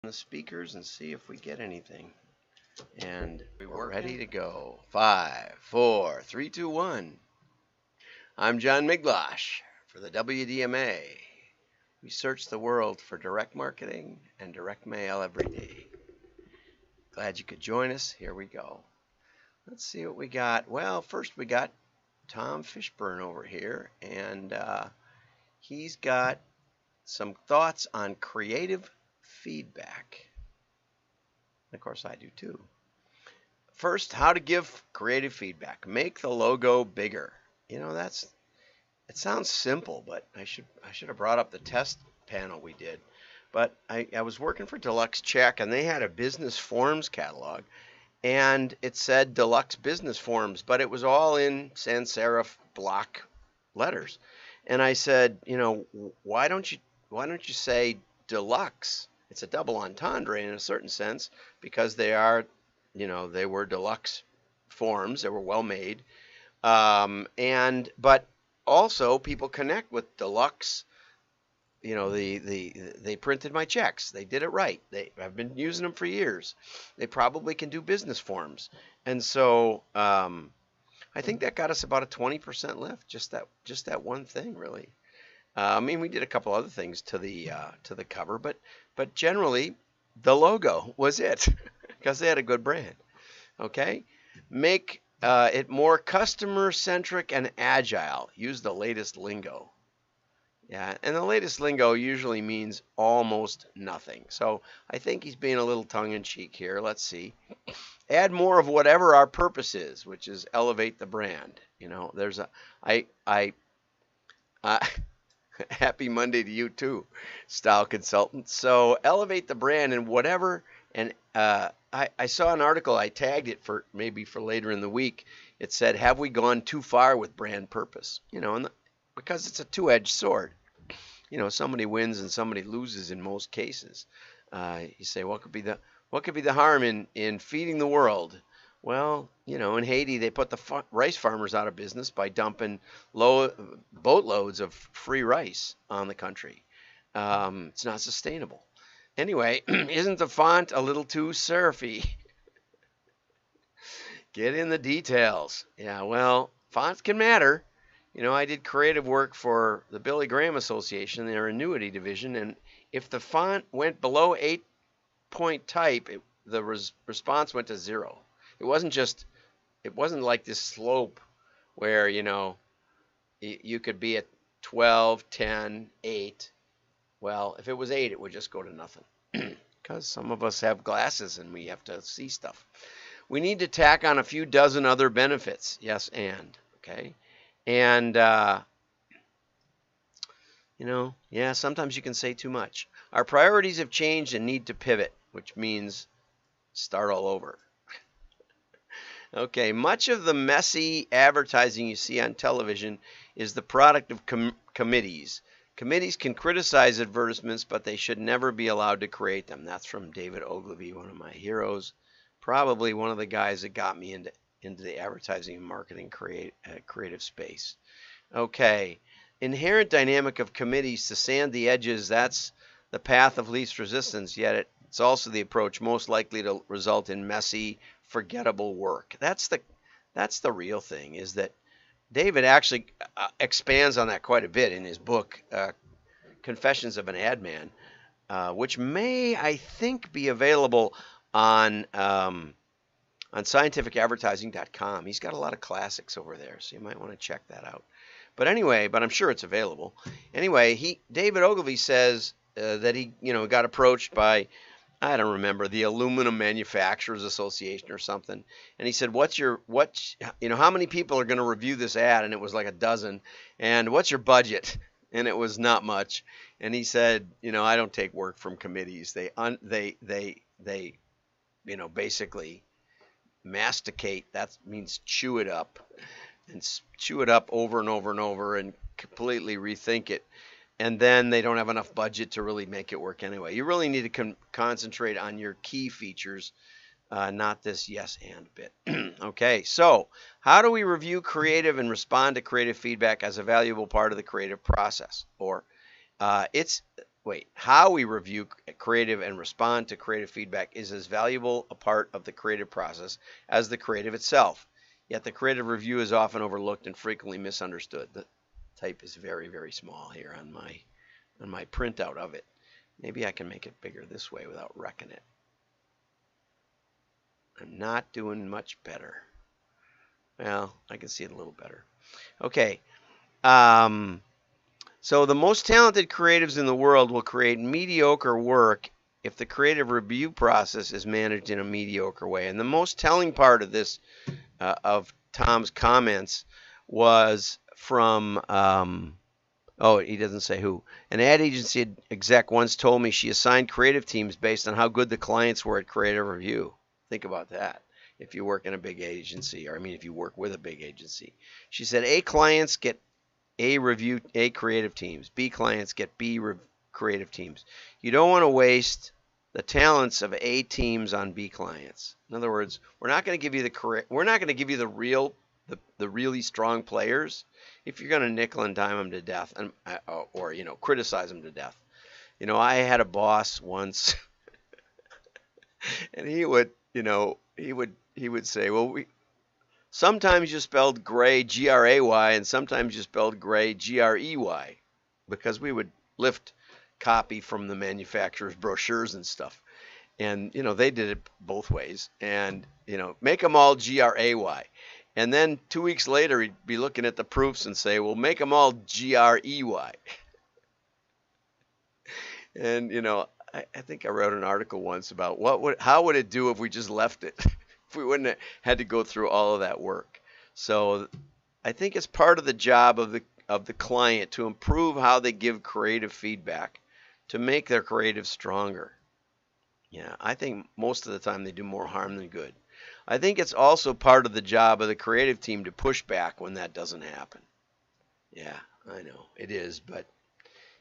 the speakers and see if we get anything. And we're ready to go. 5, 4, 3, 2, 1. I'm John Miglosh for the WDMA. We search the world for direct marketing and direct mail every day. Glad you could join us. Here we go. Let's see what we got. Well, first we got Tom Fishburne over here, and he's got some thoughts on creative feedback. Of course, I do too. First, how to give creative feedback. Make the logo bigger. You know, it sounds simple, but I should have brought up the test panel we did. But I was working for Deluxe Check, and they had a business forms catalog, and it said Deluxe Business Forms, but it was all in sans serif block letters. And I said, you know, why don't you say Deluxe? It's a double entendre in a certain sense, because they were deluxe forms. They were well made, but also people connect with Deluxe. You know, they printed my checks. They did it right. I've been using them for years. They probably can do business forms, and so I think that got us about a 20% lift. Just that one thing, really. I mean, we did a couple other things to the cover, but generally, the logo was it because they had a good brand. Okay, make it more customer-centric and agile. Use the latest lingo. Yeah, and the latest lingo usually means almost nothing. So I think he's being a little tongue-in-cheek here. Let's see. Add more of whatever our purpose is, which is elevate the brand. You know, there's happy Monday to you too, Style Consultant. So elevate the brand and whatever. And I saw an article. I tagged it for maybe for later in the week. It said, "Have we gone too far with brand purpose?" You know, because it's a two-edged sword. You know, somebody wins and somebody loses in most cases. You say, what could be the harm in feeding the world? Well, you know, in Haiti, they put the rice farmers out of business by dumping boatloads of free rice on the country. It's not sustainable. Anyway, isn't the font a little too serify? Get in the details. Yeah, well, fonts can matter. You know, I did creative work for the Billy Graham Association, their annuity division, and if the font went below 8-point type, the response went to 0. It wasn't like this slope where, you know, you could be at 12, 10, 8. Well, if it was 8, it would just go to nothing because some of us have glasses and we have to see stuff. We need to tack on a few dozen other benefits. Yes, and, okay? And, you know, yeah, sometimes you can say too much. Our priorities have changed and need to pivot, which means start all over. Okay, much of the messy advertising you see on television is the product of committees. Committees can criticize advertisements, but they should never be allowed to create them. That's from David Ogilvy, one of my heroes, probably one of the guys that got me into the advertising and marketing creative space. Okay, inherent dynamic of committees to sand the edges, that's the path of least resistance, yet it's also the approach most likely to result in messy, forgettable work. That's the real thing, is that David actually expands on that quite a bit in his book, Confessions of an Ad Man, which may, I think, be available on scientificadvertising.com. He's got a lot of classics over there, so you might want to check that out. But anyway, I'm sure it's available. Anyway, David Ogilvy says that he, you know, got approached by, I don't remember, the Aluminum Manufacturers Association or something, and he said, how many people are going to review this ad? And it was like a dozen. And what's your budget? And it was not much. And he said, you know, I don't take work from committees. They you know, basically masticate. That means chew it up, and chew it up over and over and over and completely rethink it. And then they don't have enough budget to really make it work anyway. You really need to concentrate on your key features, not this yes and bit. Okay, so how do we review creative and respond to creative feedback as a valuable part of the creative process? Or it's how we review creative and respond to creative feedback is as valuable a part of the creative process as the creative itself. Yet the creative review is often overlooked and frequently misunderstood. The type is very, very small here on my printout of it. Maybe I can make it bigger this way without wrecking it. I'm not doing much better. Well, I can see it a little better. Okay. So the most talented creatives in the world will create mediocre work if the creative review process is managed in a mediocre way. And the most telling part of this, of Tom's comments, was from, oh, he doesn't say who. An ad agency exec once told me she assigned creative teams based on how good the clients were at creative review. Think about that. If you work in a big agency, or I mean, if you work with a big agency. She said A clients get A creative teams. B clients get B creative teams. You don't want to waste the talents of A teams on B clients. In other words, we're not going to give you the really strong players if you're going to nickel and dime them to death, and or criticize them to death. I had a boss once, and he would say, well, sometimes you spelled gray, G-R-A-Y, and sometimes you spelled gray, G-R-E-Y, because we would lift copy from the manufacturer's brochures and stuff. And, they did it both ways. And, make them all G-R-A-Y. And then 2 weeks later, he'd be looking at the proofs and say, well, make them all G-R-E-Y. And, I think I wrote an article once about how would it do if we just left it? If we wouldn't have had to go through all of that work. So I think it's part of the job of the client to improve how they give creative feedback to make their creative stronger. Yeah, I think most of the time they do more harm than good. I think it's also part of the job of the creative team to push back when that doesn't happen. Yeah, I know it is, but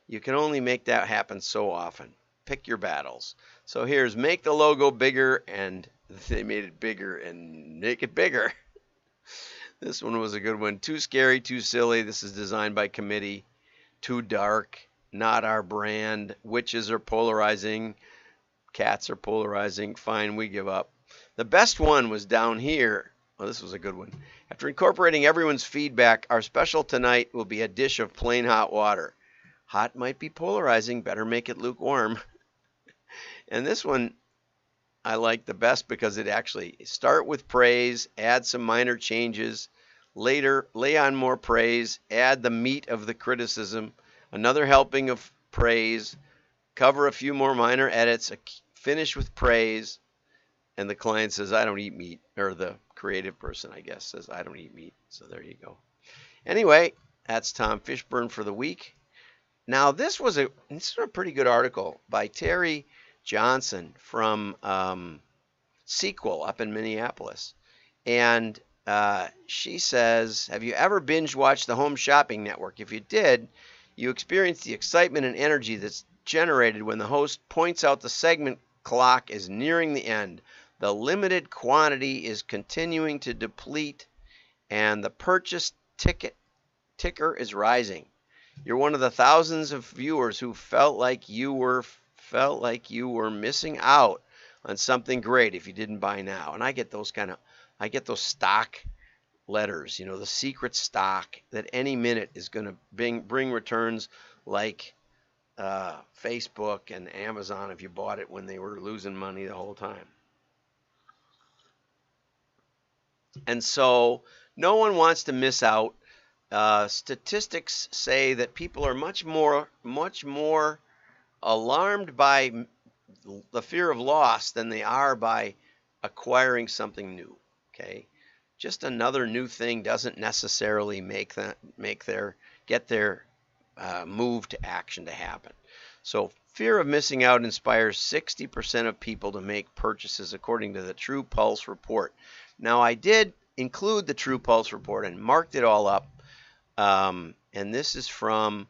you can only make that happen so often. Pick your battles. So here's make the logo bigger, and they made it bigger, and make it bigger. This one was a good one. Too scary, too silly. This is designed by committee. Too dark, not our brand. Witches are polarizing. Cats are polarizing. Fine, we give up. The best one was down here. Oh, this was a good one. After incorporating everyone's feedback, our special tonight will be a dish of plain hot water. Hot might be polarizing. Better make it lukewarm. And this one I like the best because it actually start with praise, add some minor changes, later lay on more praise, add the meat of the criticism, another helping of praise, cover a few more minor edits, finish with praise, and the client says, I don't eat meat, or the creative person, I guess, says, I don't eat meat. So there you go. Anyway, that's Tom Fishburne for the week. Now, this was a pretty good article by Terry Johnson from Sequel up in Minneapolis. And she says, have you ever binge watched the Home Shopping Network? If you did, you experienced the excitement and energy that's generated when the host points out the segment clock is nearing the end. The limited quantity is continuing to deplete, and the purchase ticker is rising. You're one of the thousands of viewers who felt like you were missing out on something great if you didn't buy now. And I get those stock letters, the secret stock that any minute is going to bring returns like Facebook and Amazon if you bought it when they were losing money the whole time. And so no one wants to miss out. Statistics say that people are much more alarmed by the fear of loss than they are by acquiring something new. Okay, just another new thing doesn't necessarily get their move to action to happen. So fear of missing out inspires 60% of people to make purchases, according to the TrustPulse report. Now, I did include the TrustPulse report and marked it all up. And this is from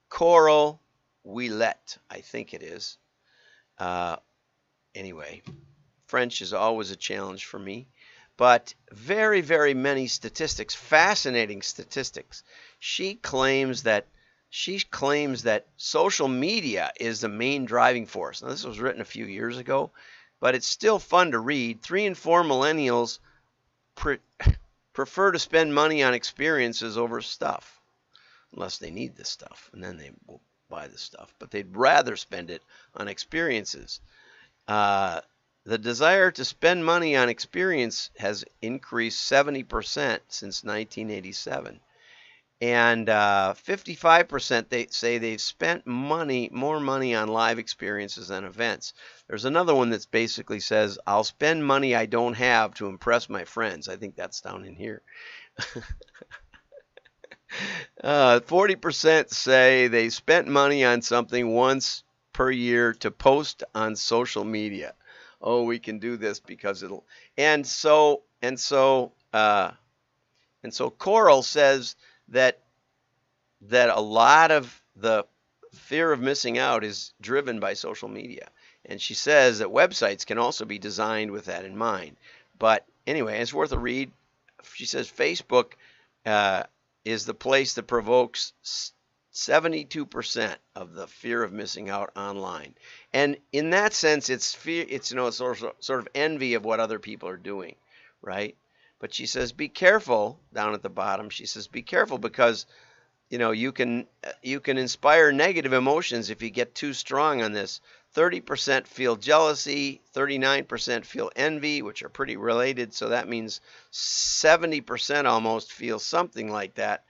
Coral Ouellet, I think it is. Anyway, French is always a challenge for me. But very, very many statistics, fascinating statistics. She claims that she claims that social media is the main driving force. Now, this was written a few years ago, but it's still fun to read. 3 in 4 millennials prefer to spend money on experiences over stuff, unless they need this stuff, and then they will buy the stuff. But they'd rather spend it on experiences. The desire to spend money on experience has increased 70% since 1987. And 55% they say they've spent more money on live experiences than events. There's another one that basically says, I'll spend money I don't have to impress my friends. I think that's down in here. 40% say they spent money on something once per year to post on social media. Oh, we can do this because it'll. And so Coral says that a lot of the fear of missing out is driven by social media. And she says that websites can also be designed with that in mind. But anyway, it's worth a read. She says Facebook is the place that provokes 72% of the fear of missing out online. And in that sense, it's fear. It's sort of envy of what other people are doing, right? But she says, be careful. Down at the bottom, she says, be careful because you can inspire negative emotions if you get too strong on this. 30% feel jealousy, 39% feel envy, which are pretty related. So that means 70% almost feel something like that.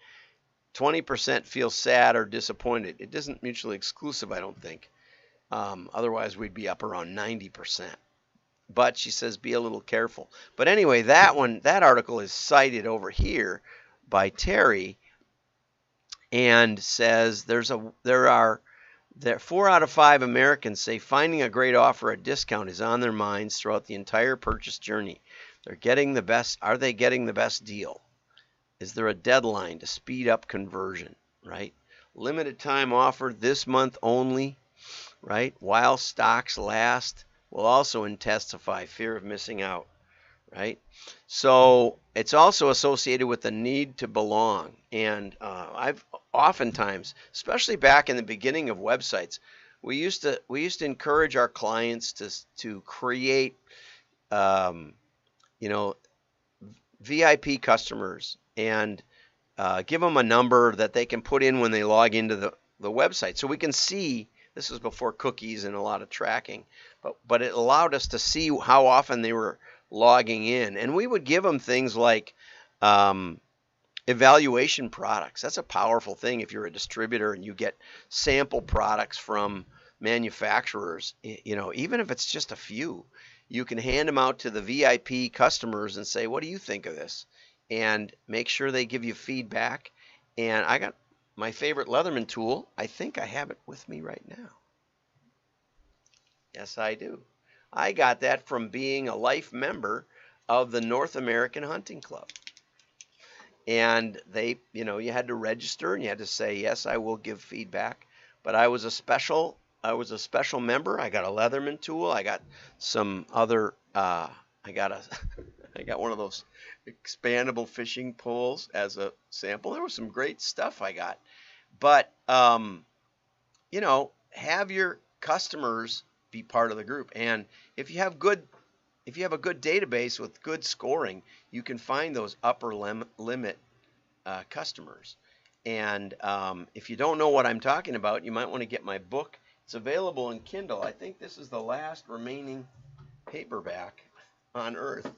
20% feel sad or disappointed. It isn't mutually exclusive, I don't think. Otherwise, we'd be up around 90%. But she says be a little careful. But anyway, that article is cited over here by Terry, and says there are 4 out of 5 Americans say finding a great offer or discount is on their minds throughout the entire purchase journey. Are they getting the best deal? Is there a deadline to speed up conversion, right? Limited time offer this month only, right? While stocks last will also intensify fear of missing out, right? So it's also associated with the need to belong. And I've oftentimes, especially back in the beginning of websites, we used to encourage our clients to create, VIP customers and give them a number that they can put in when they log into the website, so we can see. This was before cookies and a lot of tracking, but it allowed us to see how often they were logging in, and we would give them things like evaluation products. That's a powerful thing if you're a distributor and you get sample products from manufacturers. Even if it's just a few, you can hand them out to the VIP customers and say, what do you think of this? And make sure they give you feedback. And I got my favorite Leatherman tool. I think I have it with me right now. Yes, I do. I got that from being a life member of the North American Hunting Club. And you had to register and you had to say, yes, I will give feedback. But I was a special member. I got a Leatherman tool. I got some other, I got one of those expandable fishing poles as a sample. There was some great stuff I got. But, have your customers be part of the group. And if you have a good database with good scoring, you can find those upper limit customers. And if you don't know what I'm talking about, you might want to get my book. It's available in Kindle. I think this is the last remaining paperback on Earth,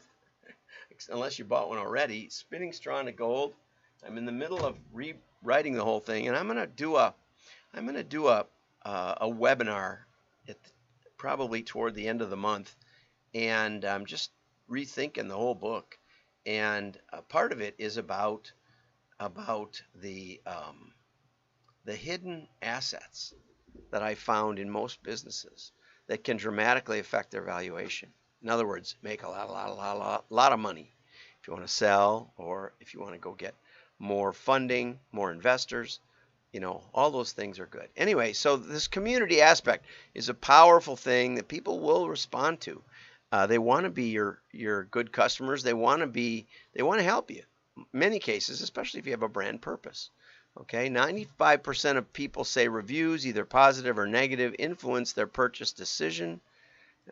unless you bought one already. Spinning Straw into Gold. I'm in the middle of rewriting the whole thing, and I'm going to do a webinar probably toward the end of the month, and I'm just rethinking the whole book. And part of it is about the hidden assets that I found in most businesses that can dramatically affect their valuation. In other words, make a lot of money if you want to sell, or if you want to go get more funding, more investors. All those things are good. Anyway, so this community aspect is a powerful thing that people will respond to. They want to be your good customers. They want to help you. In many cases, especially if you have a brand purpose. Okay, 95% of people say reviews, either positive or negative, influence their purchase decision.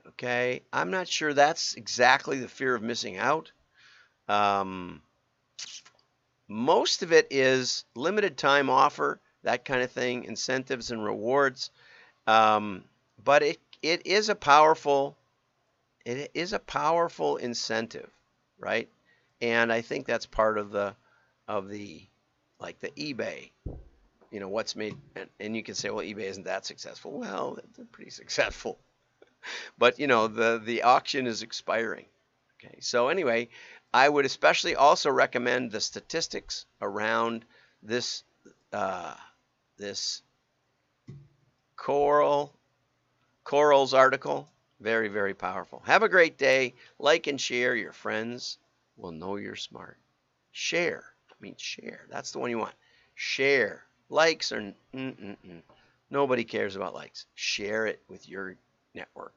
Okay, I'm not sure that's exactly the fear of missing out. Most of it is limited time offer, that kind of thing, incentives and rewards. But it is a powerful incentive, right? And I think that's part of the like the eBay, what's made, and you can say, well, eBay isn't that successful. Well, they're pretty successful, but the auction is expiring. Okay, so anyway, I would especially also recommend the statistics around this this Coral's article. Very, very powerful. Have a great day. Like and share. Your friends will know you're smart. Share. Share. That's the one you want. Share. Likes are nobody cares about likes. Share it with your network.